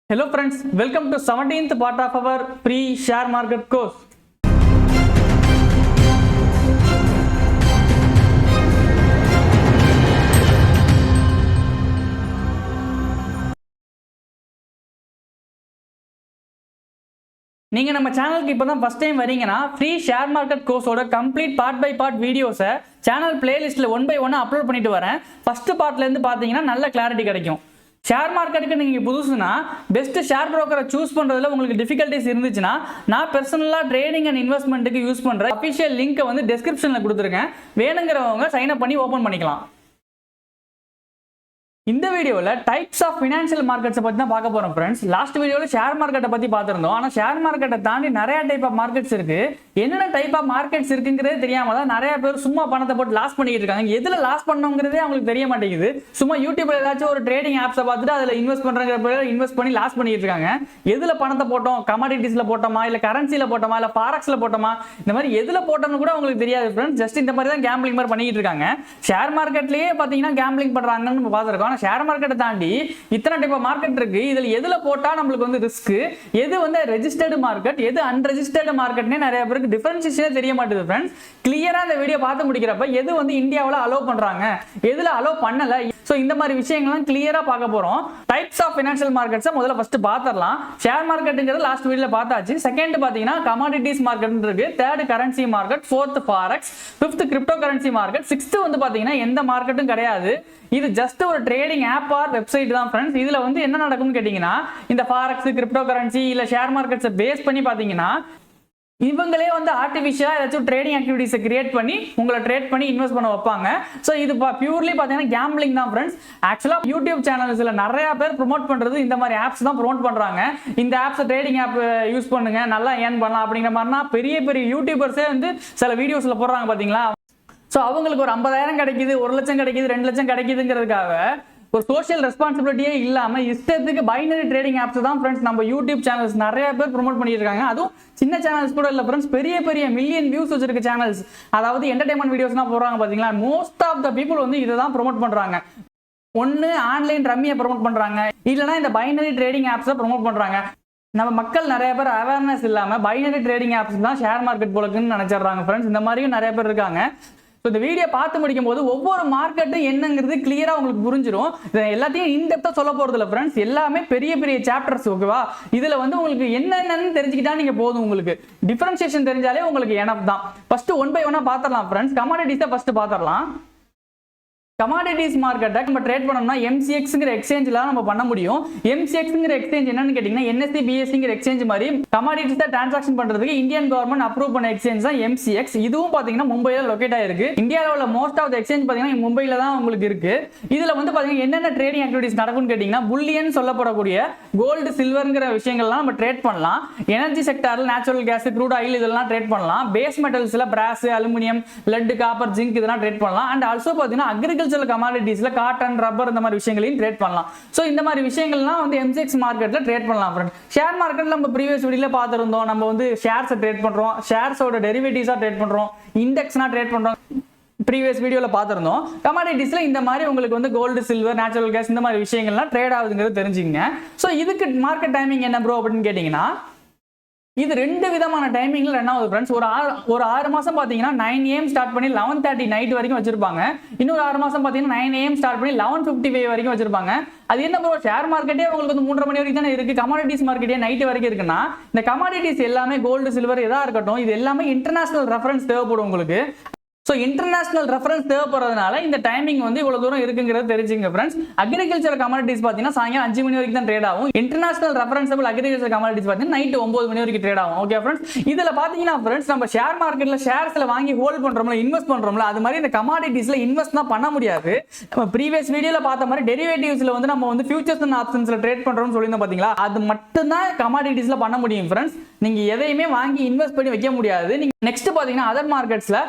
Hello friends, welcome to 17th part of our free share market course. நீங்க நம்ம சேனலுக்கு இப்பதான் ஃபர்ஸ்ட் டைம் வரீங்கன்னா ஃப்ரீ ஷேர் மார்க்கெட் கோர்ஸோட கம்ப்ளீட் பார்ட் பை பார்ட் வீடியோஸை சேனல் பிளேலிஸ்ட்ல ஒன் பை ஒன் அப்லோட் பண்ணிட்டு வரேன். ஃபர்ஸ்ட் பார்ட்ல இருந்து பாத்தீங்கன்னா நல்ல கிளாரிட்டி கிடைக்கும். ஷேர் மார்க்கெட்டுக்கு நீங்க புதுசுனா பெஸ்ட் ஷேர் புரோக்கரை சூஸ் பண்றதுல உங்களுக்கு டிஃபிகல்ட்டிஸ் இருந்துச்சுன்னா நான் பர்சனலா ட்ரேடிங் அண்ட் இன்வெஸ்ட்மெண்ட்டுக்கு யூஸ் பண்ற அஃபிஷியல் லிங்க் வந்து டிஸ்கிரிப்ஷன்ல கொடுத்துருக்கேன். வேணுங்கிறவங்க சைன் அப் பண்ணி ஓபன் பண்ணிக்கலாம். இந்த வீடியோவில் டைப்ஸ் ஆஃப் ஃபினான்ஷியல் மார்க்கெட்ஸை பற்றி தான் பார்க்க போகிறோம் ஃப்ரெண்ட்ஸ். லாஸ்ட் வீடியோவில் ஷேர் மார்க்கெட்டை பற்றி பார்த்துருந்தோம். ஆனால் ஷேர் மார்க்கெட்டை தாண்டி நிறைய டைப் ஆஃப் மார்க்கெட்ஸ் இருக்கு. என்னென்ன டைப் ஆஃப் மார்க்கெட்ஸ் இருக்குங்கிறதே தெரியாம தான் நிறைய பேர் சும்மா பணத்தை போட்டு லாஸ் பண்ணிட்டு இருக்காங்க. எதில் லாஸ் பண்ணணுங்கிறதே அவங்களுக்கு தெரிய மாட்டேங்குது. சும்மா யூடியூப்ல ஏதாச்சும் ஒரு ட்ரேடிங் ஆப்ஸை பார்த்துட்டு அதில் இன்வெஸ்ட் பண்ணுறங்கிற பேர் இன்வெஸ்ட் பண்ணி லாஸ் பண்ணிட்டு இருக்காங்க. எதில் பணத்தை போட்டோம், கமாடிட்டிஸில் போட்டோமா, இல்லை கரன்சியில் போட்டோமா, இல்லை ஃபாரக்ஸில் போட்டோமா, இந்த மாதிரி எதில் போட்டோம்னு கூட உங்களுக்கு தெரியாது ஃப்ரெண்ட்ஸ். ஜஸ்ட் இந்த மாதிரி தான் கேம்பிளிங் மாதிரி பண்ணிட்டு இருக்காங்க. ஷேர் மார்க்கெட்லேயே பார்த்தீங்கன்னா கேம்பிளிங் பண்ணுறாங்கன்னு நம்ம பார்த்துருக்கோம். ஆனால் ஷேர் மார்க்கெட்டை தாண்டி இத்தனை டைப் ஆஃப் மார்க்கெட் இருக்கு. இதுல எதுல போட்டா நமக்கு வந்து ரிஸ்க், எது வந்து ரெஜிஸ்டர்டு மார்க்கெட், எது அன்ரெஜிஸ்டர்டு மார்க்கெட்னே நிறைய பேருக்கு டிஃபரன்ஷியேஷனே தெரிய மாட்டேங்குது ஃப்ரெண்ட்ஸ். கிளியரா இந்த வீடியோ பார்த்து முடிக்கிறப்ப எது வந்து இந்தியாவில் அலோவ் பண்றாங்க, எதுல அலோவ் பண்ணல, சோ இந்த மாதிரி விஷயங்கள்லாம் கிளியரா பார்க்க போறோம். டைப்ஸ் ஆஃப் ஃபினான்ஷியல் மார்க்கெட்ஸ் முதல்ல ஃபர்ஸ்ட் பார்த்தறலாம். ஷேர் மார்க்கெட்ங்கிறது லாஸ்ட் வீடியோல பார்த்தாச்சு. செகண்ட் பாத்தீங்கன்னா கமாடிட்டிஸ் மார்க்கெட் இருக்கு, third currency market, fourth forex, fifth crypto currency market, sixth வந்து பாத்தீங்கன்னா எந்த மார்க்கெட்டும் கிடையாது. இது ஜஸ்ட் ஒரு ட்ரேடிங் ஆப் ஆர் வெப்சைட் தான் ஃப்ரெண்ட்ஸ். இதுல வந்து என்ன நடக்கும்னு கேட்டீங்கன்னா இந்த ஃபாரெக்ஸ், கிரிப்டோ கரன்சி இல்ல ஷேர் மார்க்கெட்ஸை பேஸ் பண்ணி பாத்தீங்கன்னா இவங்களே வந்து ஆர்டிஃபிஷியலா ஏதாச்சும் ட்ரேடிங் ஆக்டிவிட்டிஸை கிரியேட் பண்ணி உங்களை ட்ரேட் பண்ணி இன்வெஸ்ட் பண்ண வைப்பாங்க. ஸோ இது பியூர்லி பார்த்தீங்கன்னா கேம்பிளிங் தான் ஃப்ரெண்ட்ஸ். ஆக்சுவலாக யூடியூப் சேனல்ஸ்ல நிறைய பேர் ப்ரொமோட் பண்றது இந்த மாதிரி ஆப்ஸ் தான் ப்ரொமோட் பண்றாங்க. இந்த ஆப்ஸ் ட்ரேடிங் ஆப் யூஸ் பண்ணுங்க, நல்லா ஏர்ன் பண்ணலாம் அப்படிங்கிற மாதிரினா பெரிய பெரிய யூடியூபர்ஸே வந்து சில வீடியோஸ்ல போடுறாங்க பாத்தீங்களா. ஸோ அவங்களுக்கு ஒரு 50,000 கிடைக்குது, 1 லட்சம் கிடைக்குது, 2 லட்சம் கிடைக்குதுங்கிறதுக்காக ஒரு சோஷியல் ரெஸ்பான்சிபிலிட்டியே இல்லாம இஷ்டத்துக்கு பைனரி ட்ரேடிங் ஆப்ஸ் தான் ஃப்ரெண்ட்ஸ் நம்ம யூடியூப் சேனல்ஸ் நிறைய பேர் ப்ரோமோட் பண்ணிட்டு இருக்காங்க. அதுவும் சின்ன சேனல்ஸ் கூட இல்ல ஃப்ரெண்ட்ஸ், பெரிய பெரிய மில்லியன் வியூஸ் வச்சிருக்க சேனல்ஸ், அதாவது என்டர்டைன்மெண்ட் வீடியோஸ்லாம் போடுறாங்க பாத்தீங்களா. மோஸ்ட் ஆஃப் த பீப்புள் வந்து இதை தான் ப்ரோமோட் பண்றாங்க. ஒன்னு ஆன்லைன் ரம்மியை ப்ரோமோட் பண்றாங்க, இல்லைன்னா இந்த பைனரி ட்ரேடிங் ஆப்ஸை ப்ரோமோட் பண்றாங்க. நம்ம மக்கள் நிறைய பேர் அவேர்னஸ் இல்லாம பைனரி ட்ரேடிங் ஆப்ஸ் தான் ஷேர் மார்க்கெட் போலக்குன்னு நினைச்சிடுறாங்க ஃப்ரெண்ட்ஸ். இந்த மாதிரியும் நிறைய பேர் இருக்காங்க. இந்த வீடியோ பார்த்து முடிக்கும் போது ஒவ்வொரு மார்க்கெட்டும் என்னங்கிறது கிளியரா உங்களுக்கு புரிஞ்சிடும். எல்லாத்தையும் இன்டெப்தா சொல்ல போறது இல்ல ஃப்ரெண்ட்ஸ், எல்லாமே பெரிய பெரிய சாப்டர்ஸ். ஓகேவா, இதுல வந்து உங்களுக்கு என்னென்னு தெரிஞ்சுக்கிட்டா நீங்க போதும். உங்களுக்கு டிஃபரன்சியேஷன் தெரிஞ்சாலே உங்களுக்கு எனப் தான். ஃபர்ஸ்ட் ஒன் பை ஒன்னா பாத்திரலாம் ஃப்ரெண்ட்ஸ். கமாடிட்டிஸை ஃபர்ஸ்ட் பாத்திரலாம். கமாடிட்டிஸ் மார்க்கெட்டை நம்ம ட்ரேட் பண்ணோம்னா எம்சிஎக்ஸ்ங்கிற எக்ஸ்சேஞ்சில் நம்ம பண்ண முடியும். எம்சிஎக்ஸ்ங்கிற எக்ஸ்சேஞ்ச் என்னன்னு கேட்டீங்கன்னா என்எஸ்சி பிஎஸ்சிங்கிற எக்ஸ்சேஞ்ச் மாதிரி கமாடிட்டிஸ் தான் டிரான்சாக்ஷன் பண்றதுக்கு இந்தியன் கவர்மெண்ட் அப்ரூவ் பண்ண எக்ஸ்சேஞ்ச் தான் எம்சிஎக்ஸ். இதுவும் பாத்தீங்கன்னா மும்பைல லொகேட் ஆயிருக்கு. இந்தியாவில் உள்ள மோஸ்ட் ஆஃப் த எக்ஸ்சேஞ்ச் பாத்தீங்கன்னா மும்பைல தான் உங்களுக்கு இருக்கு. இதுல வந்து பாத்தீங்கன்னா என்னென்ன ட்ரேடிங் ஆக்டிவிட்டிஸ் நடக்கும்னு கேட்டீங்கன்னா புல்லியன் சொல்லப்படக்கூடிய கோல்டு, சில்வர்ங்கிற விஷயங்கள்லாம் நம்ம ட்ரேட் பண்ணலாம். எனர்ஜி செக்டார்ல நேச்சுரல் கேஸ், க்ரூட் ஆயில் இதெல்லாம் ட்ரேட் பண்ணலாம். பேஸ் மெட்டல்ஸ்ல brass, aluminium, lead, copper, zinc இதெல்லாம் ட்ரேட் பண்ணலாம். அண்ட் ஆல்சோ பாத்தீங்கன்னா அக்ரிகல்ச்சர் கமாடிட்டிஸ்ல காட்டன், ரப்பர் இந்த மாதிரி விஷயங்களையும் ட்ரேட் பண்ணலாம். சோ இந்த மாதிரி விஷயங்கள்லாம் வந்து எம்சிஎக்ஸ் மார்க்கெட்ல ட்ரேட் பண்ணலாம் ஃப்ரெண்ட்ஸ். ஷேர் மார்க்கெட்ல நம்ம ப்ரீவியஸ் வீடியோல பார்த்திருந்தோம். நம்ம வந்து ஷேர்ஸை ட்ரேட் பண்றோம், ஷேர்ஸோட டெரிவேட்டிவ்ஸா ட்ரேட் பண்றோம், இண்டெக்ஸ்னா ட்ரேட் பண்றோம். ப்ரீவியஸ் வீடியோல பார்த்திருந்தோம். கமாடிட்டிஸ்ல இந்த மாதிரி உங்களுக்கு வந்து கோல்டு, சில்வர், நேச்சுரல் கேஸ் இந்த மாதிரி விஷயங்கள்லாம் ட்ரேட் ஆகுதுங்கிறது தெரிஞ்சுங்க. சோ இதுக்கு மார்க்கெட் டைமிங் என்ன ப்ரோ அப்படின்னு கேட்டீங்கன்னா இது ரெண்டு விதமான டைமிங்ல ரன் ஆகுது ஃப்ரெண்ட்ஸ். ஒரு 6 மாசம் பாத்தீங்கன்னா 9 AM ஸ்டார்ட் பண்ணி 11:30 நைட் வரைக்கும் வச்சிருப்பாங்க. இன்னொரு 6 மாசம் பாத்தீங்கன்னா 9 AM ஸ்டார்ட் பண்ணி 11:55 வரைக்கும் வச்சிருப்பாங்க. அது என்ன ப்ரோ, ஷேர் மார்க்கெட்டே உங்களுக்கு வந்து 3:30 மணி வரைக்கும் தானே இருக்கு, கமாடிட்டிஸ் மார்க்கெட்டே நைட் வரைக்கும் இருக்குன்னா இந்த கமாடிட்டிஸ் எல்லாமே கோல்டு, சில்வர் எதா இருக்கட்டும், இது எல்லாமே இன்டர்நேஷனல் ரெஃபரன்ஸ் தேவைப்படும் உங்களுக்கு. ஸோ இன்டர்நேஷனல் ரெஃபரன்ஸ் தேவைப்படுறதுனால இந்த டைமிங் வந்து இவ்வளவு தூரம் இருக்குங்கிறது தெரிஞ்சுங்க ஃப்ரெண்ட்ஸ். அக்ரிகல்ச்சர் கமாடிட்டிஸ் பார்த்தீங்கன்னா சாயங்காலம் 5 மணி வரைக்கும் தான் ட்ரேட் ஆகும். இன்டர்நேஷனல் ரெஃபரன்சபிள் அக்ரிகல்ச்சர் கமாடிட்டிஸ் பார்த்தீங்கன்னா நைட் 9 மணி வரைக்கும் ட்ரேட் ஆகும். ஓகே ஃப்ரெண்ட்ஸ், இதில் பார்த்தீங்கன்னா ஃப்ரெண்ட்ஸ் நம்ம ஷேர் மார்க்கெட்டில் ஷேர்ஸில் வாங்கி ஹோல்ட் பண்ணுறோம்ல, இன்வெஸ்ட் பண்ணுறோம்ல, அது மாதிரி இந்த கமாடிட்டிஸில் இன்வெஸ்ட் தான் பண்ண முடியாது. நம்ம ப்ரீவியஸ் வீடியோவில் பார்த்த மாதிரி டெரிவேட்டிவ்ஸில் வந்து நம்ம வந்து ஃபியூச்சர்ஸ் அண்ட் ஆப்ஷன்ஸில் ட்ரேட் பண்ணுறோம்னு சொல்லியிருந்தோம் பார்த்தீங்களா, அது மட்டும்தான் கமாடிட்டிஸில் பண்ண முடியும் ஃப்ரெண்ட்ஸ். நீங்கள் எதையுமே வாங்கி இன்வெஸ்ட் பண்ணி வைக்க முடியாது. நீங்கள் நெக்ஸ்ட் பார்த்தீங்கன்னா அதர் மார்க்கெட்ஸில்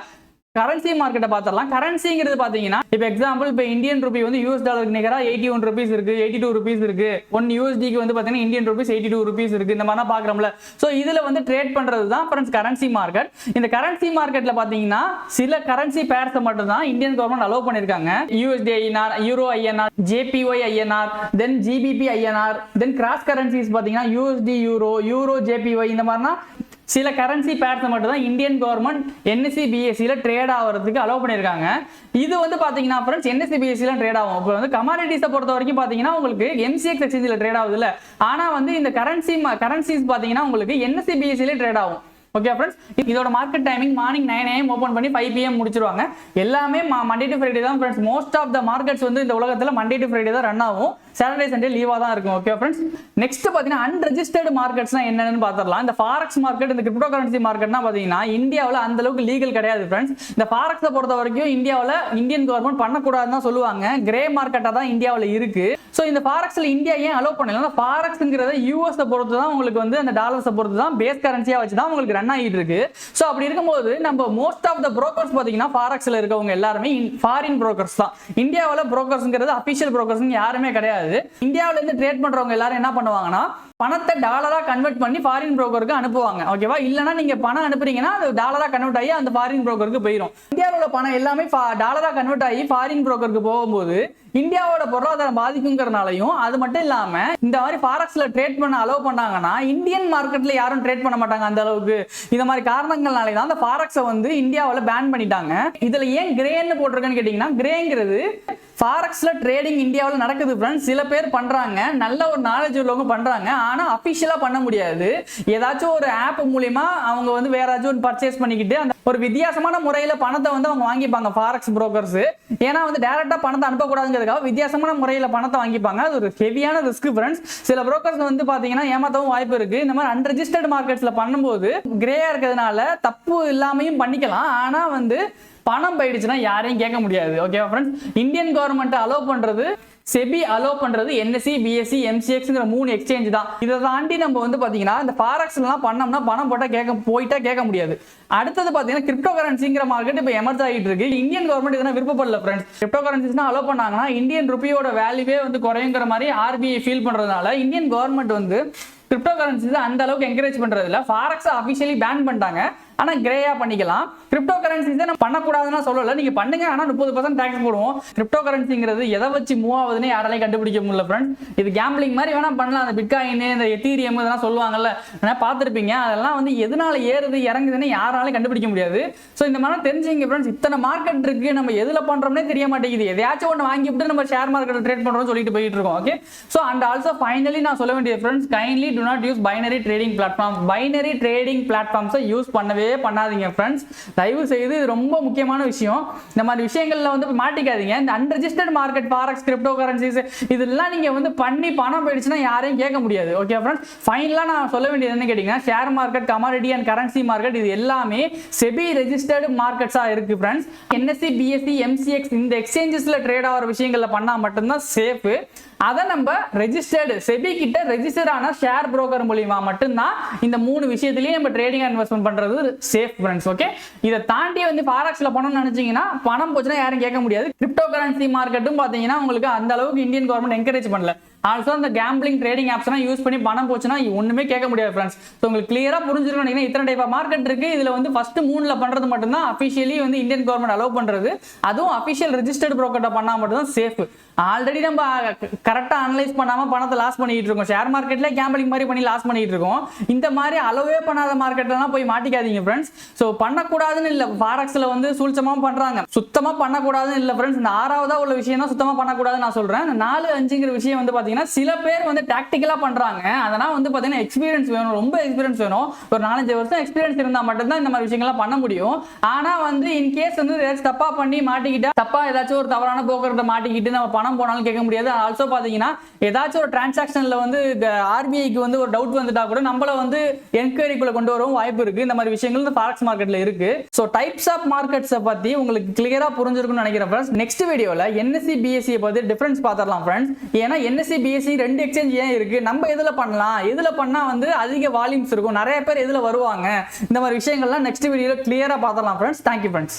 கரன்சி மார்க்கெட்டை பார்த்துடலாம். கரன்சிங்கிறது பாத்தீங்கன்னா இப்போ எக்ஸாம்பிள் இப்போ இந்தியன் ரூபி வந்து யூஎஸ் டாலருக்கு நிகரா 81 ரூபீஸ் இருக்கு, 82 ரூபீஸ் இருக்கு. 1 USDக்கு வந்து பாத்தீங்கன்னா இந்தியன் ரூபீஸ் 82 ரூபீஸ் இருக்கு. இந்த மாதிரி பாக்குறோம்ல. சோ இதுல வந்து ட்ரேட் பண்றது தான் ஃப்ரெண்ட்ஸ் கரன்சி மார்க்கெட். இந்த கரன்சி மார்க்கெட்ல பாத்தீங்கன்னா சில கரன்சி பேர்ஸ் மட்டும் தான் இந்தியன் கவர்மெண்ட் அலோவ் பண்ணிருக்காங்க. USD INR, euro INR, JPY INR, தென் GBP INR, தென் கிராஸ் கரன்சிஸ் பாத்தீங்கன்னா USD யூரோ, யூரோ JPY இந்த மாதிரினா சில கரன்சி பேர்ஸ் மட்டும் தான் இந்தியன் கவர்மெண்ட் NSE BSE ல ட்ரேட் ஆகிறதுக்கு அலோவ் பண்ணிருக்காங்க. இது வந்து பாத்தீங்கன்னா ஃப்ரெண்ட்ஸ் NSE BSE ல ட்ரேட் ஆகும். இப்போ வந்து கமாடிட்டிஸை பொறுத்த வரைக்கும் பாத்தீங்கன்னா உங்களுக்கு MCX எக்ஸ்சேஞ்சில் ட்ரேட் ஆகுது இல்ல, ஆனா வந்து இந்த கரன்சிஸ் பாத்தீங்கன்னா உங்களுக்கு NSE BSE ல ட்ரேட் ஆகும். ஓகே ஃப்ரெண்ட்ஸ், இதோட market timing morning 9 AM open பண்ணி 5 PM முடிச்சிருவாங்க. எல்லாமே மண்டே டு ஃப்ரைடே தான் friends. Most of the markets வந்து இந்த உலகத்துல மண்டே டு ஃப்ரைடே தான் ரன் ஆகும். சாட்டர்டே சண்டே லீவா தான் இருக்கும். ஓகே ஃப்ரெண்ட்ஸ், நெக்ஸ்ட் பாத்தீங்கன்னா அன்ரெஜிஸ்டர்டு மார்க்கெட்ஸ்னா என்னன்னு பாத்திரலாம். இந்த ஃபாரெக்ஸ் மார்க்கெட், இந்த கிரிப்டோ கரன்சி மார்க்கெட்னா பாத்தீங்கன்னா இந்தியாவில் அந்த அளவுக்கு லீகல் கிடையாது ஃப்ரெண்ட்ஸ். இந்த ஃபாரெக்ஸை பொறுத்த வரைக்கும் இந்தியாவில் இந்தியன் கவர்மெண்ட் பண்ணக்கூடாதுன்னு தான் சொல்லுவாங்க. கிரே மார்க்கெட்டா தான் இந்தியாவில் இருக்கு. ஸோ இந்த ஃபாரெக்ஸ்ல இந்தியா ஏன் அலோவ் பண்ணல? ஃபாரெக்ஸ்ங்கிறத US பொறுத்து தான் உங்களுக்கு வந்து அந்த டாலர்ஸை பொறுத்து தான் பேஸ் கரன்சியா வச்சு தான் உங்களுக்கு ரன் ஆகிட்டு இருக்கு. சோ அப்படி இருக்கும்போது நம்ம மோஸ்ட் ஆஃப் த புரோக்கர்ஸ் பாத்தீங்கன்னா ஃபாரெக்ஸ்ல இருக்கவங்க எல்லாருமே ஃபாரின் புரோக்கர்ஸ் தான். இந்தியாவுல புரோக்கர்ஸ்ங்கிறது அபிஷியல் புரோக்கர்ஸ் யாருமே கிடையாது. இந்தியாவுல இருந்து ட்ரேட் பண்றவங்க எல்லாரும் என்ன பண்ணுவாங்கன்னா பணத்தை டாலரா கன்வெர்ட் பண்ணி ஃபாரின் புரோக்கருக்கு அனுப்புவாங்க. ஓகேவா? இல்லனா நீங்க பணம் அனுப்புறீங்கன்னா அது டாலரா கன்வெர்ட் ஆகி அந்த ஃபாரின் புரோக்கருக்கு போயிடும். இந்தியாவுல உள்ள பணம் எல்லாமே டாலரா கன்வெர்ட் ஆகி ஃபாரின் புரோக்கருக்கு போகும்போது இந்தியாவோட பொருளாதாரம் பாதிக்குங்கிறனாலையும், அது மட்டும் இல்லாம இந்த மாதிரி ஃபாரெக்ஸ்ல ட்ரேட் பண்ண அலோவ் பண்ணாங்கன்னா இந்தியன் மார்க்கெட்ல யாரும் ட்ரேட் பண்ண மாட்டாங்க அந்த அளவுக்கு. இந்த மாதிரி காரணங்கள்னால தான் அந்த ஃபாரெக்ஸை வந்து இந்தியாவுல பேன் பண்ணிட்டாங்க. இதுல ஏன் கிரேன்னு போட்டிருக்கேன்னு கேட்டீங்கன்னா, கிரேங்கிறது ஃபாரெக்ஸ்ல ட்ரேடிங் இந்தியாவில் நடக்குது ஃப்ரெண்ட்ஸ். சில பேர் பண்றாங்க, நல்ல ஒரு நாலேஜ் உள்ளவங்க பண்றாங்க, ஆனா அபிஷியலா பண்ண முடியாது. ஏதாச்சும் ஒரு ஆப் மூலியமா அவங்க வந்து வேற ஏதாச்சும் பர்ச்சேஸ் பண்ணிக்கிட்டு அந்த ஒரு வித்தியாசமான முறையில பணத்தை வந்து அவங்க வாங்கிப்பாங்க ஃபாரெக்ஸ் புரோக்கர்ஸ். ஏன்னா வந்து டைரக்டா பணத்தை அனுப்பக்கூடாதுங்கிறதுக்காக வித்தியாசமான முறையில பணத்தை வாங்கிப்பாங்க. அது ஒரு ஹெவியான ரிஸ்க் ஃப்ரெண்ட்ஸ். சில புரோக்கர்ஸ் வந்து பாத்தீங்கன்னா ஏமாத்தவும் வாய்ப்பு இருக்கு. இந்த மாதிரி அன்ரெஜிஸ்டர்ட் மார்க்கெட்ஸ்ல பண்ணும்போது கிரேயா இருக்கிறதுனால தப்பு இல்லாமையும் பண்ணிக்கலாம். ஆனா வந்து பணம் போயிடுச்சுன்னா யாரையும் கேட்க முடியாது. Okay friends, Indian government allow பண்றது, செபி அலோவ் பண்றது NSE BSE MCXங்கிற 3 எக்ஸ்சேஞ்ச் தான். இதை தாண்டி நம்ம வந்து பாத்தீங்கன்னா இந்த ஃபாரெக்ஸ்லாம் பண்ணோம்னா பணம் போட்டா கேட்க முடியாது. அடுத்தது பாத்தீங்கன்னா கிரிப்டோ கரன்சிங்கிற மார்க்கெட் இப்போ எமர்ஜ் ஆகிட்டு இருக்கு. இந்தியன் கவர்மெண்ட் இதெல்லாம் விருப்பப்படல ஃப்ரெண்ட்ஸ். கிரிப்டோ கரன்சிஸ்னா அலோவ் பண்ணாங்கன்னா இந்தியன் ருபியோட வேல்யூவே வந்து குறையுங்கிற மாதிரி RBI ஃபீல் பண்றதுனால இந்தியன் கவர்மெண்ட் வந்து கிரிப்டோ கரன்சிஸ் அந்த அளவுக்கு என்கரேஜ் பண்றது இல்ல. ஃபாரெக்ஸ் அபிஷியலி பேன் பண்ணிட்டாங்க, ஆனா கிரேயா பண்ணிக்கலாம். கிரிப்டோ கரன்சிஸ் நம்ம பண்ணக்கூடாதுன்னா சொல்லல, நீங்க பண்ணுங்க, ஆனா 30% டாக்ஸ் போடுவோம். கிரிப்டோ கரன்சிங்கிறது எதை வச்சு மூவ் ஆகுதுன்னு யாராலையும் கண்டுபிடிக்க முடியல ஃப்ரெண்ட்ஸ். இது கேம்பிளிங் மாதிரி வேணா பண்ணலாம். அந்த பிட்காயின், இந்த எத்தீரியம் இதெல்லாம் சொல்லுவாங்கல்ல, பார்த்துருப்பீங்க. அதெல்லாம் வந்து எதனால ஏறுது இறங்குதுன்னு யாராலையும் கண்டுபிடிக்க முடியாது. ஸோ இந்த மாதிரி தெரிஞ்சுங்க ஃப்ரெண்ட்ஸ், இத்தனை மார்க்கெட் இருக்கு, நம்ம எதுல பண்றோம்னே தெரிய மாட்டேங்குது. எதையாச்சும் ஒன்று வாங்கிவிட்டு நம்ம ஷேர் மார்க்கெட் ட்ரேட் பண்றோம்னு சொல்லிட்டு போயிட்டு இருக்கோம். Okay, so and also finally நான் சொல்ல வேண்டிய friends, kindly do not use binary trading platform. Binary trading பிளாட்ஃபார்ம்ஸை யூஸ் பண்ணாதீங்க ஃப்ரெண்ட்ஸ். தயவு செய்து இது ரொம்ப முக்கியமான விஷயம். இந்த மாதிரி விஷயங்கள்ல வந்து மாட்டிக்காதீங்க. இந்த unregistered market forex, crypto currencies இதெல்லாம் நீங்க வந்து பண்ணி பணம் போயிடுச்சுன்னா யாரையும் கேட்க முடியாது. ஓகே ஃப்ரெண்ட்ஸ், ஃபைனலா நான் சொல்ல வேண்டியது என்ன கேட்டீங்கன்னா, share market, commodity and currency market இது எல்லாமே செபி ரெஜிஸ்டர்டு மார்க்கெட்ஸா இருக்கு ஃப்ரெண்ட்ஸ். NSE BSE MCX இந்த எக்ஸ்சேஞ்சஸ்ல ட்ரேட் ஆகிற விஷயங்கள்ல பண்ணா மட்டும்தான் சேஃப். அதை நம்ம ரெஜிஸ்டர்டு செபி கிட்ட ரெஜிஸ்டர் ஆன ஷேர் புரோக்கர் மூலியமா மட்டும்தான் இந்த 3 விஷயத்திலேயே நம்ம ட்ரேடிங் அண்ட் இன்வெஸ்ட்மெண்ட் பண்றது சேஃப் ஃப்ரெண்ட்ஸ். ஓகே, இதை தாண்டி வந்து ஃபாரெக்ஸ்ல பண்ணணும்னு நினைச்சீங்கன்னா பணம் போச்சுன்னா யாரும் கேட்க முடியாது. கிரிப்டோ கரன்சி மார்க்கெட்டும் பாத்தீங்கன்னா உங்களுக்கு அந்த அளவுக்கு இந்தியன் கவர்மெண்ட் என்கரேஜ் பண்ணல. ஆல்சோ அந்த கேம்பிளிங் ட்ரேடிங் ஆப்ஸ்லாம் யூஸ் பண்ணி பணம் போச்சுன்னா ஒண்ணுமே கேட்க முடியாது ஃப்ரெண்ட்ஸ். ஸோ உங்களுக்கு கிளியரா புரிஞ்சிருக்கணும். இத்தனை டைப் ஆஃப் மார்க்கெட் இருக்கு. இதுல வந்து ஃபர்ஸ்ட் 3ல பண்றது மட்டும் தான் அபிஷியலி வந்து இந்தியன் கவர்மெண்ட் அலோவ் பண்றது. அதுவும் அபிஷியல் ரெஜிஸ்டர்ட் புரோக்கர்ட்ட பண்ணா மட்டும் தான் சேஃப். ஆல்ரெடி நம்ம கரெக்டா அனலைஸ் பண்ணாம பணத்தை லாஸ் பண்ணிட்டு இருக்கோம். ஷேர் மார்க்கெட்ல கேம்பிளிங் மாதிரி பண்ணி லாஸ் பண்ணிட்டு இருக்கோம். இந்த மாதிரி அலோவே பண்ணாத மார்க்கெட்லாம் போய் மாட்டிக்காதீங்க ஃப்ரெண்ட்ஸ். ஸோ பண்ணக்கூடாதுன்னு இல்ல, ஃபாரெக்ஸ்ல வந்து சூழ்ச்சமா பண்றாங்க, சுத்தமா பண்ணக்கூடாதுன்னு இல்ல ஃப்ரெண்ட்ஸ். இந்த 6வதா உள்ள விஷயம் தான் சுத்தமா பண்ணக்கூடாதுன்னு நான் சொல்றேன். 4, 5ங்கிற விஷயம் வந்து பாத்தீங்கன்னா சில பேர் வந்து டாக்டிக்கலா பண்றாங்க. அதனால வந்து பாத்தீங்கன்னா எக்ஸ்பீரியன்ஸ் வேணும், ரொம்ப எக்ஸ்பீரியன்ஸ் வேணும். ஒரு 4-5 வருஷம் எக்ஸ்பீரியன்ஸ் இருந்தா மட்டும்தான் இந்த மாதிரி விஷயங்கள்லாம் பண்ண முடியும். ஆனா வந்து இன்கேஸ் வந்து ஏதாச்சும் தப்பா பண்ணி மாட்டிக்கிட்டா, தப்பா ஏதாச்சும் ஒரு தவறான போக்குவரத்தை மாட்டிக்கிட்டு நம்ம பணம் போனாலும் கேட்க முடியாது. ஆல்சோ பாத்தீங்கன்னா ஏதாச்சும் ஒரு டிரான்சாக்ஷன்ல வந்து RBIக்கு வந்து ஒரு டவுட் வந்துட்டா கூட நம்மள வந்து என்கொயரிக்குள்ள கொண்டு வரவும் வாய்ப்பு இருக்கு. இந்த மாதிரி விஷயங்கள் இந்த ஃபாரெக்ஸ் மார்க்கெட்ல இருக்கு. சோ டைப்ஸ் ஆஃப் மார்க்கெட்ஸை பத்தி உங்களுக்கு கிளியரா புரிஞ்சிருக்கும்னு நினைக்கிறேன் ஃப்ரெண்ட்ஸ். நெக்ஸ்ட் வீடியோல NSE BSE பத்தி டிஃபரன்ஸ் பார்த்துடலாம் ஃப்ரெண்ட்ஸ். ஏன்னா NSE BSE 2 எக்ஸ்சேஞ்ச் ஏன் இருக்கு, நம்ம எதுல பண்ணலாம், எதுல பண்ணா வந்து அதிக வால்யூம்ஸ் இருக்கும், நிறைய பேர் எதுல வருவாங்க, இந்த மாதிரி விஷயங்கள்லாம் நெக்ஸ்ட் வீடியோல கிளியரா பார்த்துடலாம் ஃப்ரெண்ட்ஸ். Thank you friends.